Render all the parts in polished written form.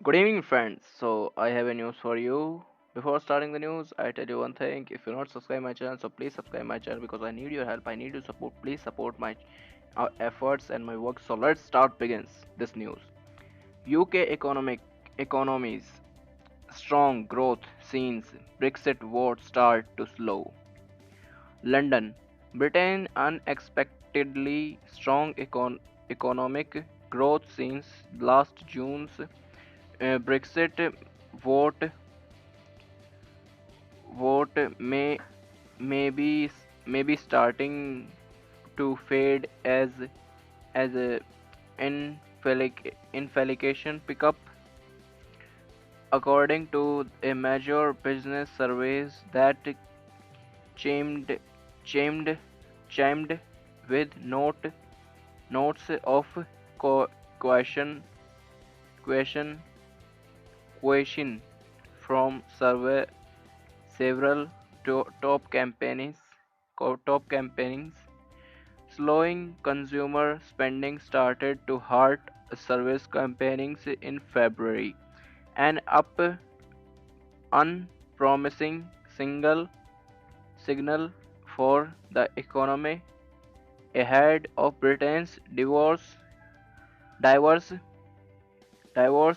Good evening, friends. So, I have a news for you. Before starting the news, I tell you one thing. If you're not subscribed my channel, so please subscribe my channel because I need your help. I need your support. Please support my efforts and my work. So let's start begins this news. UK economies strong growth since Brexit vote start to slow. London, Britain unexpectedly strong economic growth since last June's Brexit vote vote may be starting to fade as a inflation pickup, according to a major business surveys that chimed chimed chimed with notes of co- question question question from survey several top campaigns. Slowing consumer spending started to hurt service campaigns in February, an unpromising single signal for the economy ahead of Britain's divorce, divorce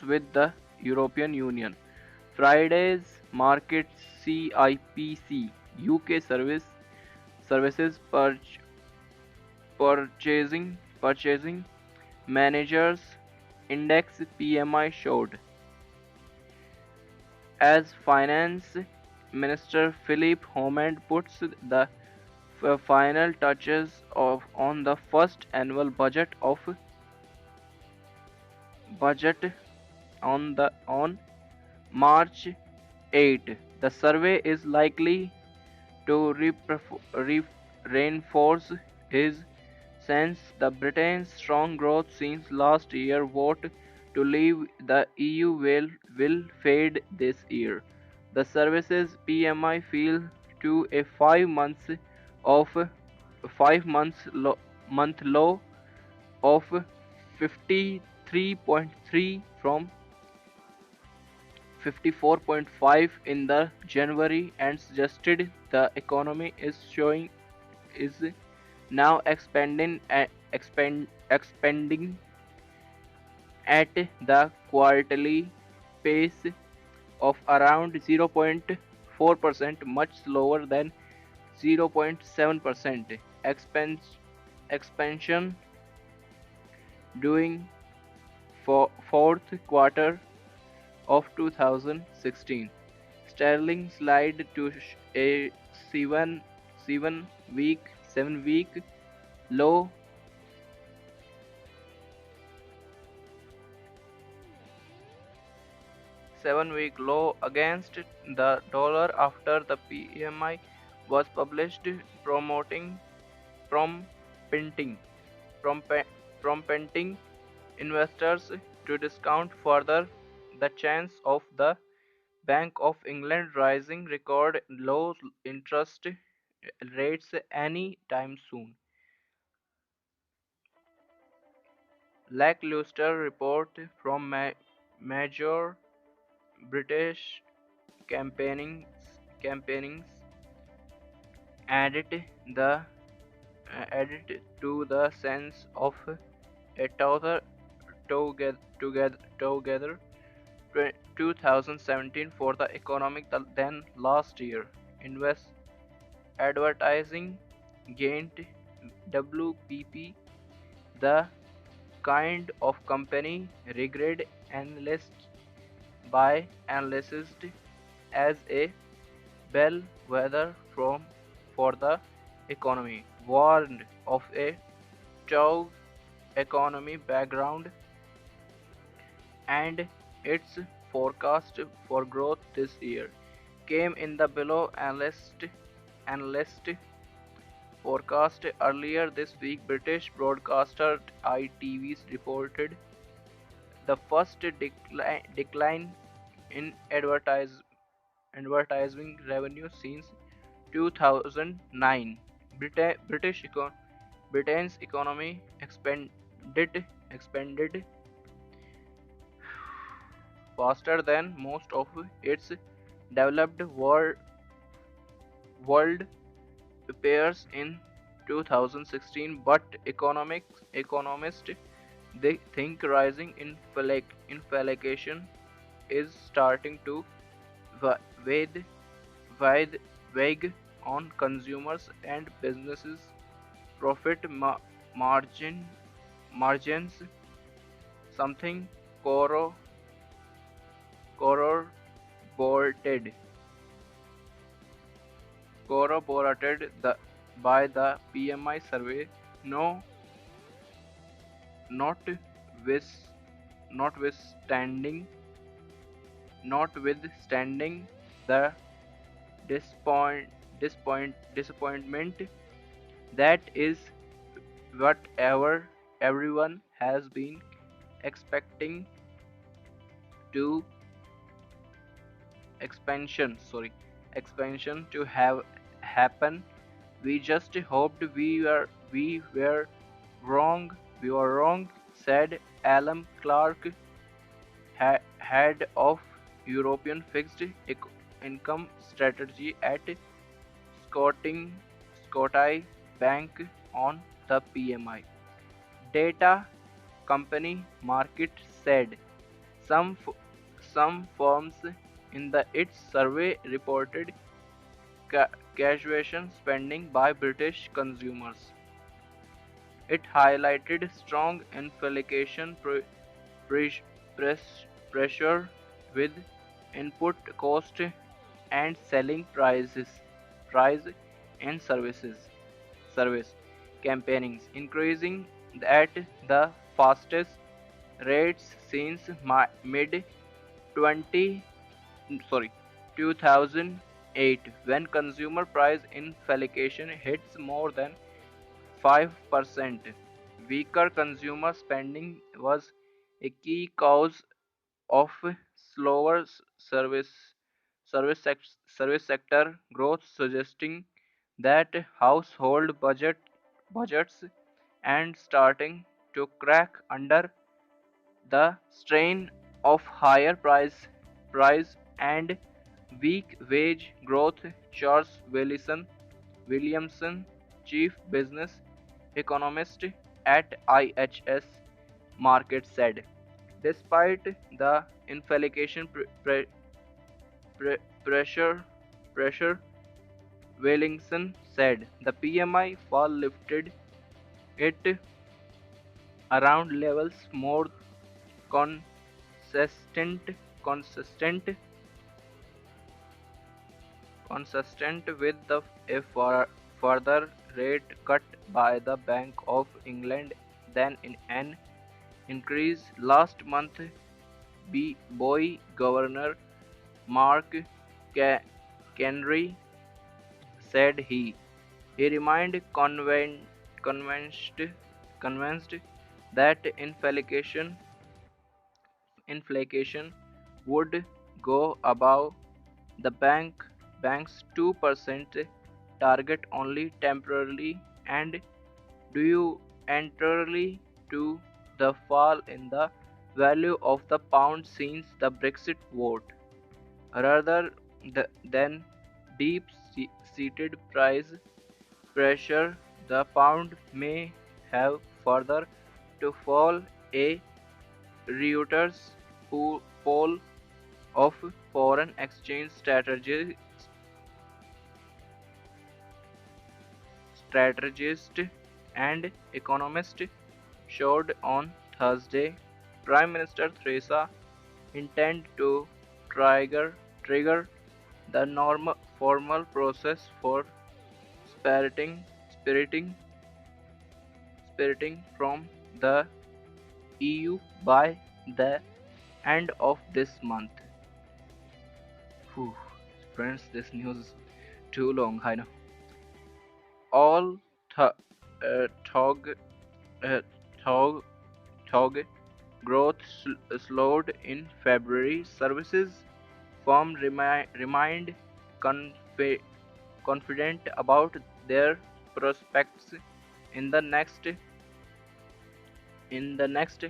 with the European Union. Friday's market CIPC UK services purchasing managers index PMI showed, as Finance Minister Philip Hammond puts the final touches on the first annual budget on March 8. The survey is likely to reinforce his sense that Britain's strong growth since last year vote to leave the EU will fade this year. The services PMI fell to a 5 month low of 53.3 from 54.5 in the January, and suggested the economy is now expanding at the quarterly pace of around 0.4%, much slower than 0.7% expansion during fourth quarter of 2016. Sterling slid to a 7 week low 7 week low against the dollar after the PMI was published, promoting from printing from prompting investors to discount further the chance of the Bank of England rising record low interest rates any time soon. Lackluster report from major British campaignings added the added to the sense of a together 2017 for the economic than last year. Invest advertising gained WPP, the kind of company regarded by analysts as a bellwether for the economy, warned of a tough economy background and its forecast for growth this year came in the below analyst forecast. Earlier this week, British broadcaster ITV reported the first decline in advertising revenue since 2009. Britain's economy expanded faster than most of its developed world peers in 2016, but economists they think rising inflation is starting to weigh weigh weigh on consumers and businesses' profit margins, something corro- corroborated by the PMI survey. No, not with, notwithstanding, notwithstanding the disappoint, disappointment that is whatever everyone has been expecting to expansion to have happen. We just hoped we were wrong. We were wrong, said Alan Clark, head of European fixed income strategy at Scotting Scotai Bank on the PMI data company market said. Some some firms in the its survey reported casual spending by British consumers. It highlighted strong inflation pre- pressure with input cost and selling price and service campaigns increasing at the fastest rates since mid 20 sorry 2008, when consumer price inflation hits more than 5%. Weaker consumer spending was a key cause of slower service sector growth, suggesting that household budgets and starting to crack under the strain of higher price and weak wage growth. Charles Williamson, chief business economist at IHS Markit, said. Despite the inflation pressure, Williamson said the PMI fall lifted it around levels more consistent consistent consistent with the a further rate cut by the Bank of England than in an increase last month. BOE Governor Mark Carney said he remained convinced convinced that inflation would go above the bank's 2% target only temporarily and due entirely to the fall in the value of the pound since the Brexit vote, rather than deep-seated price pressure. The pound may have further to fall. A Reuters poll of foreign exchange strategist and economist showed on Thursday. Prime Minister Theresa intend to trigger the formal process for spiriting spiriting spiriting from the EU by the end of this month. Whew, friends, this news is too long. I know. All thog uh, thog thog growth slowed in February. Services firm remained confi- confident about their prospects in the next in the next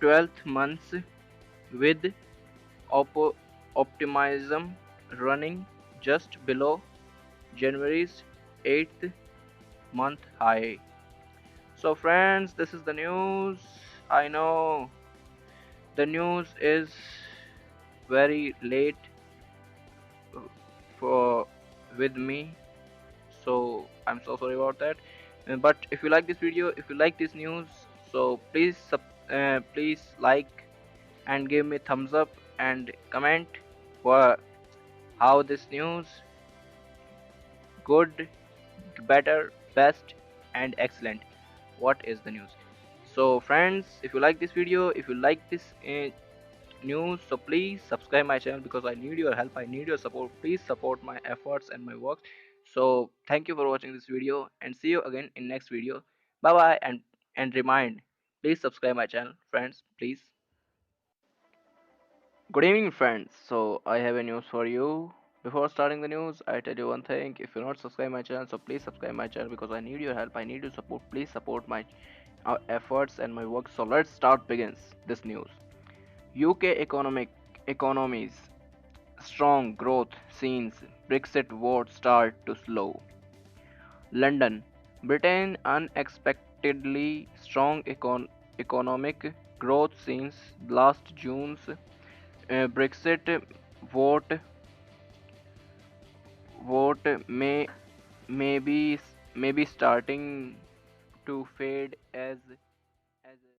12th month with op- optimism running just below January's 8th month high. So, friends, this is the news. I know the news is very late uh, for with me, so I'm so sorry about that. But if you like this video, if you like this news, so please like and give me thumbs up and comment for how this news good, better, best, and excellent. What is the news? So, friends, if you like this video, if you like this news, so please subscribe my channel because I need your help, I need your support. Please support my efforts and my works. So thank you for watching this video and see you again in next video. Bye bye. And remind, please subscribe my channel, friends, please. Good evening, friends. So I have a news for you. Before starting the news, I tell you one thing: if you're not subscribe my channel, so please subscribe my channel because I need your help, I need your support. Please support my efforts and my work. So let's start begins this news. UK economies strong growth since Brexit vote start to slow. London, Britain unexpectedly strong economic growth since last June's Brexit vote vote may be starting to fade as